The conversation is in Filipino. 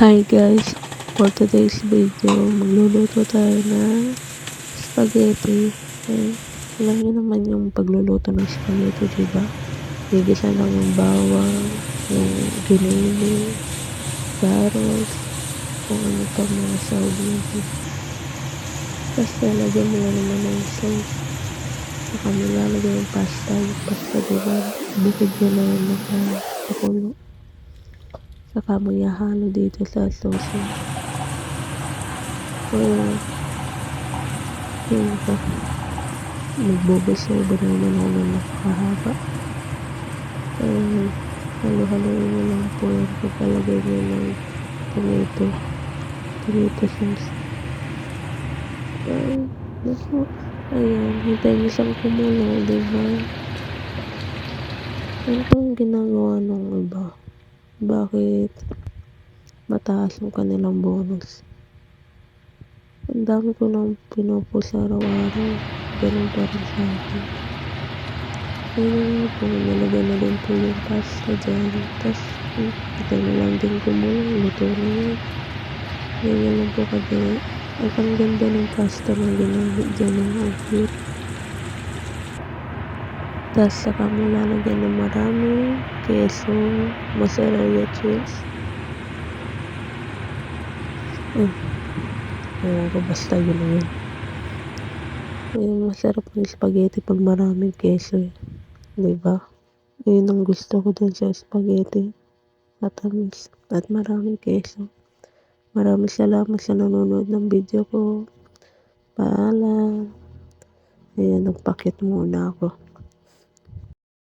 Hi guys, for today's video, magluluto tayo ng spaghetti. Alam niyo naman yung pagluluto ng spaghetti, diba? Gigisa lang yung bawang, yung giniling, carrots, kung ano pa mga sauce. Tapos lalagyan mo na naman ng sauce. Saka mo lalagyan yung pasta. Yung pasta, diba? Bukod mo na yung nakapakulo. Saka mo ihalo dito sa sauce. Yun pa. Magbobosobo na naman ako ng nakakahaba. Halo-haloin mo lang po yan. Pagkalagay mo ng tomato sauce. Ayan, hintayin mo siyang kumulo, diba? Ano pang ginagawa ng iba? Bakit mataas yung kanilang bonus? Ang dami ko nang pinupost araw-araw. Ganun pa rin sa akin. Ayun po, nalagyan na din po yung pasta dyan. Tapos, ito na lang din kumulo. Luto na yun. Ganyan lang po kadali. At ang ganda ng pasta na ginamit dyan ng oat. Tapos, saka mo lalagyan ng marami keso, mozzarella cheese. Ewan ko, basta yun na yun. Masarap ng spaghetti pag maraming keso. Diba? Yun ang gusto ko dun sa spaghetti. Matamis at maraming keso. Maraming salamat sa nanonood ng video ko. Paalam. Ayan, nagpakit muna ako.